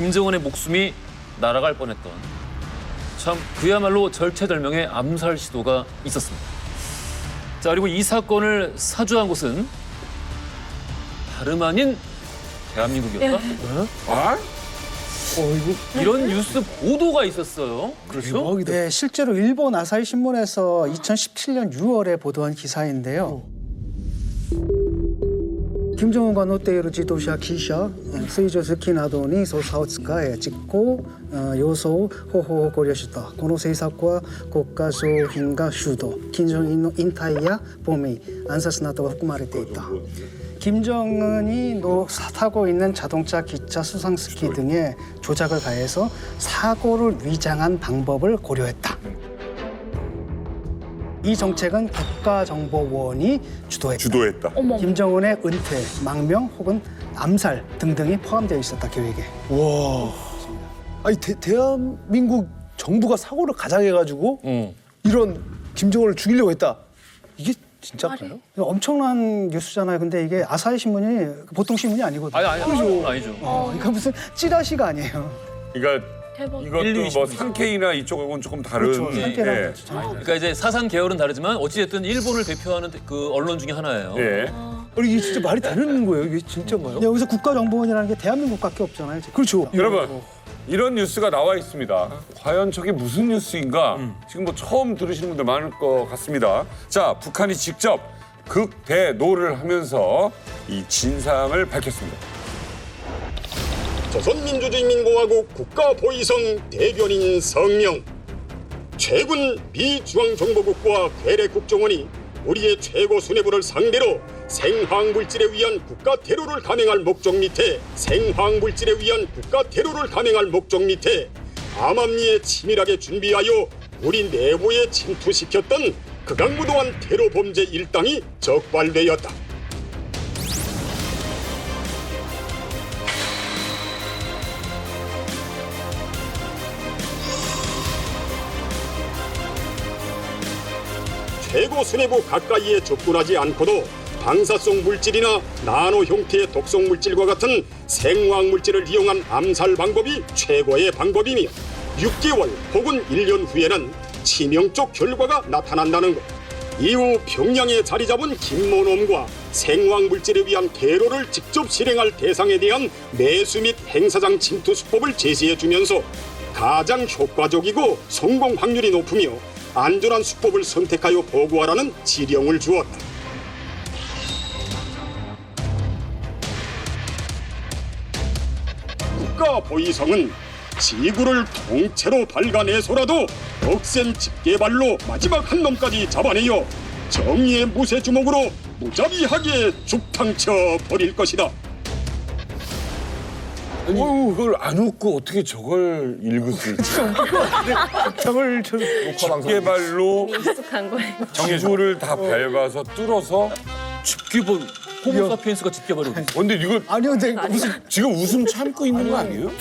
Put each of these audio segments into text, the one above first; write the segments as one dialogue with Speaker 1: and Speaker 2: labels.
Speaker 1: 김정은의 목숨이 날아갈 뻔했던 참 그야말로 절체절명의 암살 시도가 있었습니다. 자, 그리고 이 사건을 사주한 곳은 다름 아닌 대한민국이었다?
Speaker 2: 아?
Speaker 1: 이런 뉴스 보도가 있었어요. 그렇죠?
Speaker 3: 네, 실제로 일본 아사히 신문에서 2017년 6월에 보도한 기사인데요. 김정은과 롯데이로 지도자 기자, 스이조스키などに捜査を使い、実行要素方法を考慮した。この政策は国家商品が主導、金正恩の引退や亡命、暗殺などが含まれていた。 김정은이 타고 있는 자동차, 기차, 수상스키 등의 조작을 가해서 사고를 위장한 방법을 고려했다. 이 정책은 국가정보원이 주도했다. 김정은의 은퇴, 망명 혹은 암살 등등이 포함되어 있었다, 계획에.
Speaker 2: 와. 아니 대한민국 정부가 사고를 가장해가지고 이런 김정은을 죽이려고 했다. 이게 진짜일까요?
Speaker 3: 엄청난 뉴스잖아요. 근데 이게 아사히 신문이 보통 신문이 아니거든요.
Speaker 1: 아니죠.
Speaker 3: 그러니까 무슨 찌라시가 아니에요.
Speaker 2: 그러니까 이것도 뭐 산케이나 이쪽하고는 조금 다른.
Speaker 3: 그렇죠. 산케이랑
Speaker 2: 예.
Speaker 1: 그러니까 이제 사상 계열은 다르지만 어찌됐든 일본을 대표하는 그 언론 중에 하나예요.
Speaker 2: 예. 아니 이게 진짜 말이 되는 거예요? 이게 진짜인가요?
Speaker 3: 여기서 국가정보원이라는 게 대한민국밖에 없잖아요.
Speaker 2: 그렇죠. 여러분 이런 뉴스가 나와 있습니다. 과연 저게 무슨 뉴스인가? 지금 뭐 처음 들으시는 분들 많을 것 같습니다. 자, 북한이 직접 극대노를 하면서 이 진상을 밝혔습니다.
Speaker 4: 조선민주주의인민공화국 국가보위성 대변인 성명. 최근 미 중앙정보국과 괴뢰 국정원이 우리의 최고 수뇌부를 상대로 생화학물질에 의한 국가 테러를 감행할 목적 밑에 암암리에 치밀하게 준비하여 우리 내부에 침투시켰던 극악무도한 테러 범죄 일당이 적발되었다. 최고 수뇌부 가까이에 접근하지 않고도 방사성 물질이나 나노 형태의 독성 물질과 같은 생화학 물질을 이용한 암살 방법이 최고의 방법이며 6개월 혹은 1년 후에는 치명적 결과가 나타난다는 것. 이후 평양에 자리 잡은 김모놈과 생화학 물질에 위한 테러를 직접 실행할 대상에 대한 매수 및 행사장 침투 수법을 제시해주면서 가장 효과적이고 성공 확률이 높으며 안전한 수법을 선택하여 보고하라는 지령을 주었다. 국가보위성은 지구를 통째로 밟아내서라도 억센 집게발로 마지막 한 놈까지 잡아내어 정의의 무쇠주먹으로 무자비하게 죽탕쳐 버릴 것이다.
Speaker 2: 어우, 그걸 안 웃고 어떻게 저걸 읽을 수 있지?
Speaker 3: 저걸
Speaker 2: 집게발로
Speaker 5: 익숙한 거예요.
Speaker 2: 지구를 다 밟아서 뚫어서.
Speaker 1: 집게벌, 호모사피엔스가 집게벌이고.
Speaker 2: 근데 이거
Speaker 3: 아니요, 근데
Speaker 2: 지금 웃음 참고 있는 거 아니에요?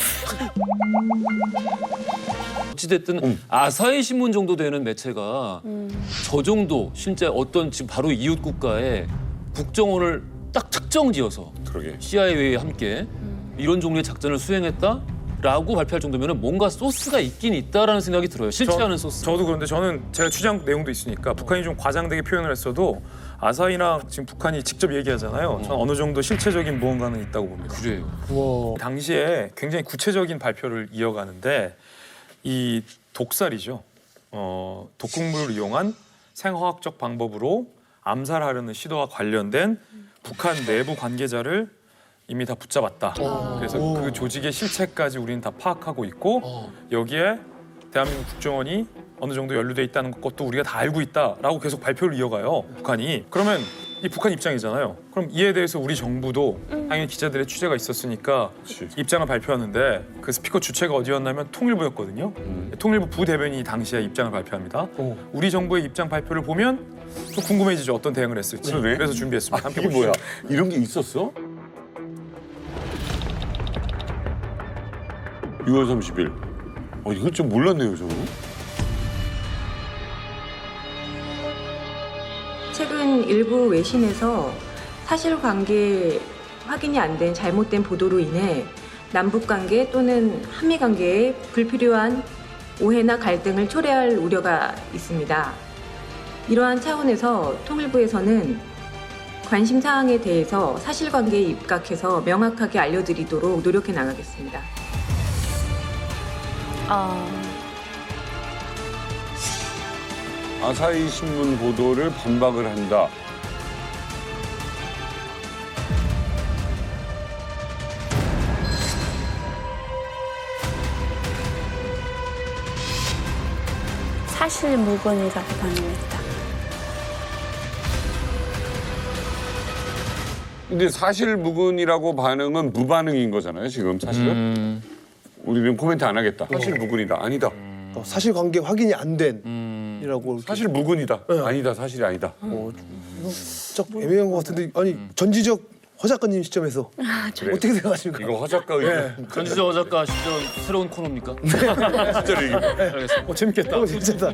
Speaker 1: 어찌됐든 아사히 신문 정도 되는 매체가 저 정도 진짜 어떤 지금 바로 이웃 국가의 국정원을 딱 특정지어서
Speaker 2: 그러게.
Speaker 1: CIA와 함께 이런 종류의 작전을 수행했다라고 발표할 정도면 뭔가 소스가 있긴 있다라는 생각이 들어요. 실체하는 소스.
Speaker 6: 저도 그런데 저는 제가 취재한 내용도 있으니까 북한이 좀 과장되게 표현을 했어도 아사히랑 지금 북한이 직접 얘기하잖아요. 저는 어느 정도 실체적인 무언가는 있다고 봅니다.
Speaker 1: 그래요.
Speaker 6: 당시에 굉장히 구체적인 발표를 이어가는데 이 독살이죠. 독극물을 이용한 생화학적 방법으로 암살하려는 시도와 관련된 북한 내부 관계자를 이미 다 붙잡았다. 그래서 그 조직의 실체까지 우리는 다 파악하고 있고 여기에 대한민국 국정원이 어느 정도 연루돼 있다는 것도 우리가 다 알고 있다라고 계속 발표를 이어가요. 북한이. 그러면 이 북한 입장이잖아요. 그럼 이에 대해서 우리 정부도 당연히 기자들의 취재가 있었으니까 입장을 발표하는데 그 스피커 주체가 어디였냐면 통일부였거든요. 통일부 부대변인이 당시에 입장을 발표합니다. 우리 정부의 입장 발표를 보면 좀 궁금해지죠. 어떤 대응을 했을지.
Speaker 2: 그러네.
Speaker 6: 그래서 준비했습니다. 함께
Speaker 2: 이게
Speaker 6: 보시죠.
Speaker 2: 뭐야? 이런 게 있었어? 6월 30일. 이거 좀 몰랐네요, 저는.
Speaker 5: 최근 일부 외신에서 사실관계 확인이 안 된 잘못된 보도로 인해 남북 관계 또는 한미 관계에 불필요한 오해나 갈등을 초래할 우려가 있습니다. 이러한 차원에서 통일부에서는 관심 사항에 대해서 사실관계에 입각해서 명확하게 알려드리도록 노력해 나가겠습니다.
Speaker 2: 아사히 신문 보도를 반박을 한다.
Speaker 7: 사실무근이라고 반응했다.
Speaker 2: 근데 사실무근이라고 반응은 무반응인 거잖아요, 지금 사실은. 우리는 코멘트 안 하겠다. 사실무근이다. 아니다.
Speaker 8: 사실관계 확인이 안 된이라고
Speaker 2: 사실무근이다. 아니다. 사실이 아니다.
Speaker 8: 좀 애매한 것 같은데 아니 전지적 허 작가님 시점에서
Speaker 2: 그래.
Speaker 8: 어떻게 생각하십니까?
Speaker 2: 이거 허 작가 의견.
Speaker 1: 전지적 어작가 시절 새로운 코너입니까?
Speaker 2: 진짜로 이게.
Speaker 1: 알겠습니다.
Speaker 8: 재밌겠다. 진짜다.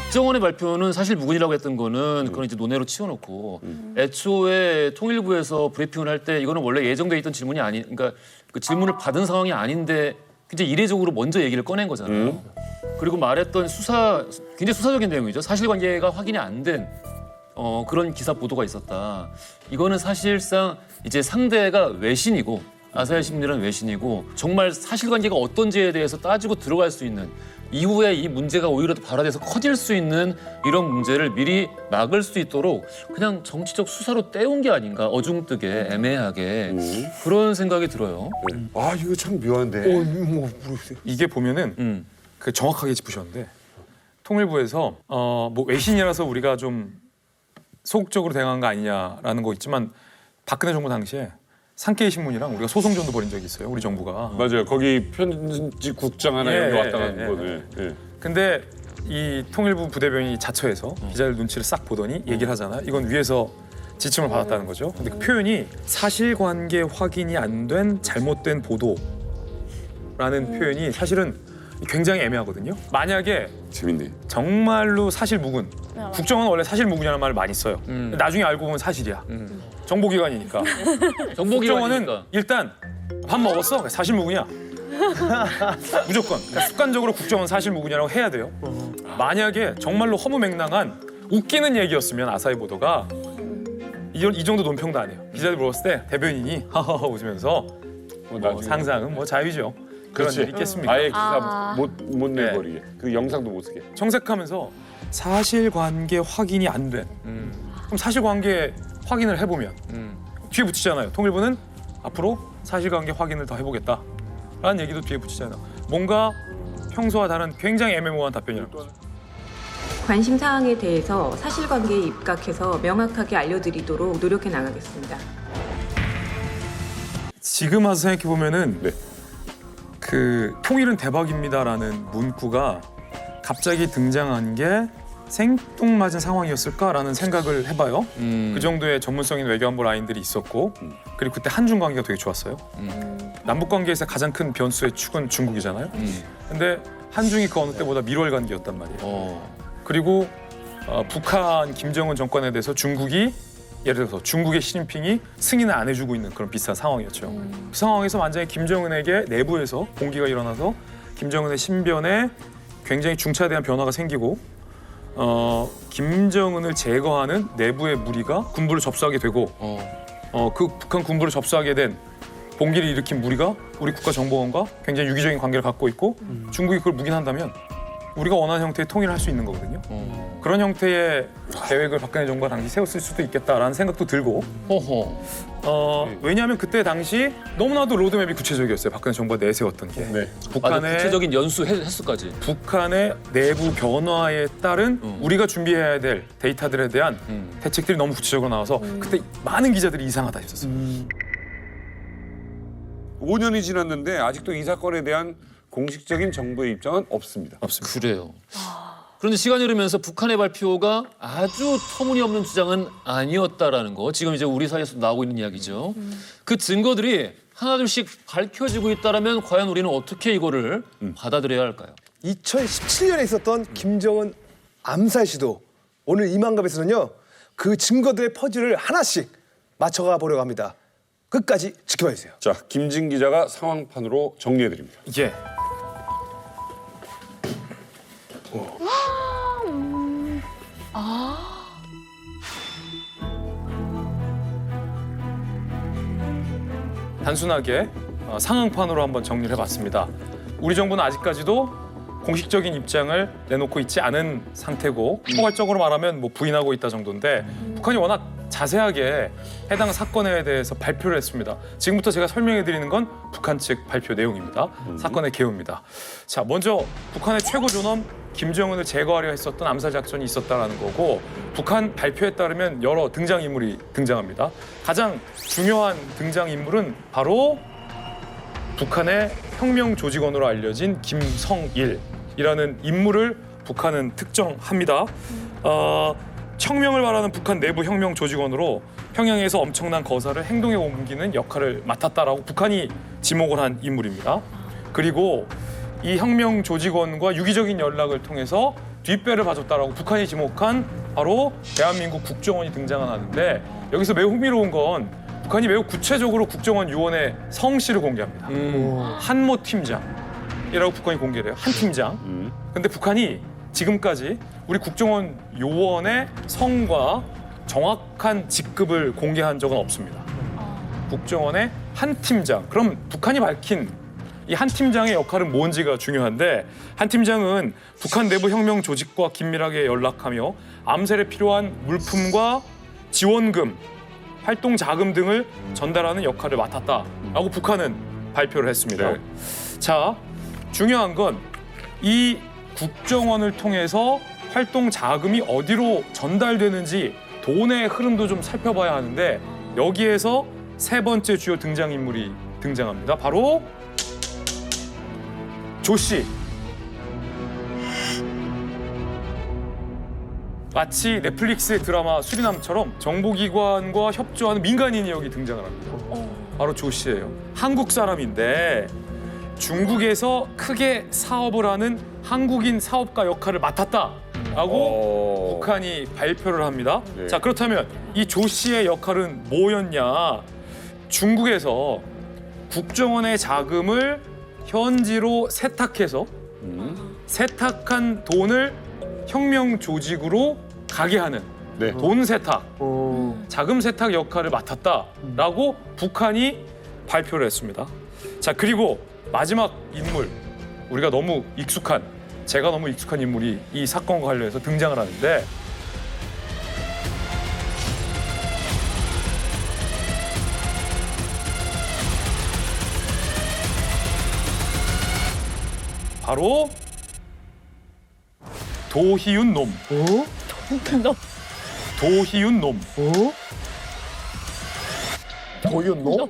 Speaker 1: 국정원의 발표는 사실 무근이라고 했던 거는 그건 이제 논외로 치워놓고 애초에 통일부에서 브리핑을 할 때 이거는 원래 예정돼 있던 질문이 아니, 그러니까 그 질문을 받은 상황이 아닌데 굉장히 이례적으로 먼저 얘기를 꺼낸 거잖아요. 그리고 말했던 굉장히 수사적인 내용이죠. 사실관계가 확인이 안 된 그런 기사 보도가 있었다. 이거는 사실상 이제 상대가 외신이고 아사히 신문이라는 외신이고 정말 사실관계가 어떤지에 대해서 따지고 들어갈 수 있는 이후에 이 문제가 오히려 더 발화돼서 커질 수 있는 이런 문제를 미리 막을 수 있도록 그냥 정치적 수사로 때운 게 아닌가 어중뜨게 애매하게 그런 생각이 들어요.
Speaker 2: 아, 이거 참 묘한데.
Speaker 8: 뭐 모르겠어요.
Speaker 6: 이게 보면은 그 정확하게 짚으셨는데 통일부에서 뭐 외신이라서 우리가 좀 소극적으로 대응한 거 아니냐라는 거 있지만 박근혜 정부 당시에 산케이 신문이랑 우리가 소송전도 벌인 적이 있어요. 우리 정부가.
Speaker 2: 맞아요. 거기 편집국장 하나 여기 왔다 가는 거네. 예.
Speaker 6: 근데 이 통일부 부대변인이 자처해서 기자들 눈치를 싹 보더니 얘기를 하잖아요. 이건 위에서 지침을 받았다는 거죠. 근데 그 표현이 사실관계 확인이 안 된 잘못된 보도라는 표현이 사실은 굉장히 애매하거든요. 만약에
Speaker 2: 재밌네.
Speaker 6: 정말로 사실무근, 국정원은 원래 사실무근이라는 말을 많이 써요. 나중에 알고 보면 사실이야. 정보기관이니까. 국정원은 일단 밥 먹었어? 사실무근이야. 무조건. 그러니까 습관적으로 국정원 사실무근이라고 해야 돼요. 만약에 정말로 허무맹랑한 웃기는 얘기였으면 아사히 보도가 이 정도 논평도 안 해요. 기자들 물었을 때 대변인이 하하하 웃으면서 상상은 뭐 자유죠. 그런 일이 있겠습니까?
Speaker 2: 아예 기사 못 내버리게. 그 영상도 못 쓰게.
Speaker 6: 청색하면서 사실관계 확인이 안 된. 그럼 사실관계 확인을 해보면 뒤에 붙이잖아요. 통일부는 앞으로 사실관계 확인을 더 해보겠다라는 얘기도 뒤에 붙이잖아요. 뭔가 평소와 다른 굉장히 애매모호한 답변이라는 거죠.
Speaker 5: 관심 사항에 대해서 사실관계에 입각해서 명확하게 알려드리도록 노력해 나가겠습니다.
Speaker 6: 지금 와서 생각해 보면은
Speaker 2: 네.
Speaker 6: 그 통일은 대박입니다라는 문구가 갑자기 등장한 게 생뚱맞은 상황이었을까라는 생각을 해봐요. 그 정도의 전문성 있는 외교안보 라인들이 있었고 그리고 그때 한중 관계가 되게 좋았어요. 남북 관계에서 가장 큰 변수의 축은 중국이잖아요. 근데 한중이 그 어느 때보다 밀월 관계였단 말이에요. 그리고 북한 김정은 정권에 대해서 중국이 예를 들어서 중국의 시진핑이 승인을 안 해주고 있는 그런 비슷한 상황이었죠. 그 상황에서 완전히 김정은에게 내부에서 공기가 일어나서 김정은의 신변에 굉장히 중차대한 변화가 생기고 김정은을 제거하는 내부의 무리가 군부를 접수하게 되고 그 북한 군부를 접수하게 된 봉기를 일으킨 무리가 우리 국가정보원과 굉장히 유기적인 관계를 갖고 있고 중국이 그걸 묵인한다면 우리가 원하는 형태의 통일을 할 수 있는 거거든요. 그런 형태의 계획을 박근혜 정부가 당시 세웠을 수도 있겠다라는 생각도 들고 왜냐하면 그때 당시 너무나도 로드맵이 구체적이었어요. 박근혜 정부가 내세웠던 게.
Speaker 2: 네.
Speaker 1: 북한의 구체적인 연수 횟수까지.
Speaker 6: 북한의 내부 변화에 따른 우리가 준비해야 될 데이터들에 대한 대책들이 너무 구체적으로 나와서 그때 많은 기자들이 이상하다 했었어요.
Speaker 2: 5년이 지났는데 아직도 이 사건에 대한 공식적인 정부의 입장은 없습니다.
Speaker 1: 그래요. 그런데 시간이 흐르면서 북한의 발표가 아주 터무니없는 주장은 아니었다라는 거 지금 이제 우리 사이에서 나오고 있는 이야기죠. 그 증거들이 하나둘씩 밝혀지고 있다라면 과연 우리는 어떻게 이거를 받아들여야 할까요?
Speaker 8: 2017년에 있었던 김정은 암살 시도 오늘 이만갑에서는요 그 증거들의 퍼즐을 하나씩 맞춰가 보려고 합니다. 끝까지 지켜봐 주세요.
Speaker 2: 자, 김진 기자가 상황판으로 정리해드립니다.
Speaker 6: 예. 단순하게 상황판으로 한번 정리를 해봤습니다. 우리 정부는 아직까지도 공식적인 입장을 내놓고 있지 않은 상태고 포괄적으로 말하면 뭐 부인하고 있다 정도인데 북한이 워낙 자세하게 해당 사건에 대해서 발표를 했습니다. 지금부터 제가 설명해드리는 건 북한 측 발표 내용입니다. 사건의 개요입니다. 자, 먼저 북한의 최고 존엄 김정은을 제거하려 했었던 암살 작전이 있었다라는 거고 북한 발표에 따르면 여러 등장인물이 등장합니다. 가장 중요한 등장인물은 바로 북한의 혁명 조직원으로 알려진 김성일이라는 인물을 북한은 특정합니다. 혁명을 말하는 북한 내부 혁명 조직원으로 평양에서 엄청난 거사를 행동에 옮기는 역할을 맡았다라고 북한이 지목을 한 인물입니다. 그리고 이 혁명 조직원과 유기적인 연락을 통해서 뒷배를 봐줬다라고 북한이 지목한 바로 대한민국 국정원이 등장하는데 여기서 매우 흥미로운 건 북한이 매우 구체적으로 국정원 요원의 성씨를 공개합니다. 한모 팀장이라고 북한이 공개를 해요. 한 팀장. 근데 북한이 지금까지 우리 국정원 요원의 성과 정확한 직급을 공개한 적은 없습니다. 국정원의 한 팀장. 그럼 북한이 밝힌 이 한 팀장의 역할은 뭔지가 중요한데 한 팀장은 북한 내부 혁명 조직과 긴밀하게 연락하며 암살에 필요한 물품과 지원금, 활동 자금 등을 전달하는 역할을 맡았다라고 북한은 발표를 했습니다.
Speaker 2: 네.
Speaker 6: 자, 중요한 건 이 국정원을 통해서 활동 자금이 어디로 전달되는지 돈의 흐름도 좀 살펴봐야 하는데 여기에서 세 번째 주요 등장인물이 등장합니다. 바로 조 씨. 마치 넷플릭스의 드라마 수리남처럼 정보기관과 협조하는 민간인이 여기 등장을 합니다. 바로 조 씨예요. 한국 사람인데 중국에서 크게 사업을 하는 한국인 사업가 역할을 맡았다라고 북한이 발표를 합니다.
Speaker 2: 네.
Speaker 6: 자, 그렇다면 이 조 씨의 역할은 뭐였냐? 중국에서 국정원의 자금을 현지로 세탁해서 세탁한 돈을 혁명 조직으로 가게 하는
Speaker 2: 네.
Speaker 6: 돈 세탁, 자금 세탁 역할을 맡았다라고 북한이 발표를 했습니다. 자, 그리고 마지막 인물, 우리가 너무 익숙한, 제가 너무 익숙한 인물이 이 사건과 관련해서 등장을 하는데 바로 도희윤 놈. 도희윤 놈.
Speaker 8: 도윤노?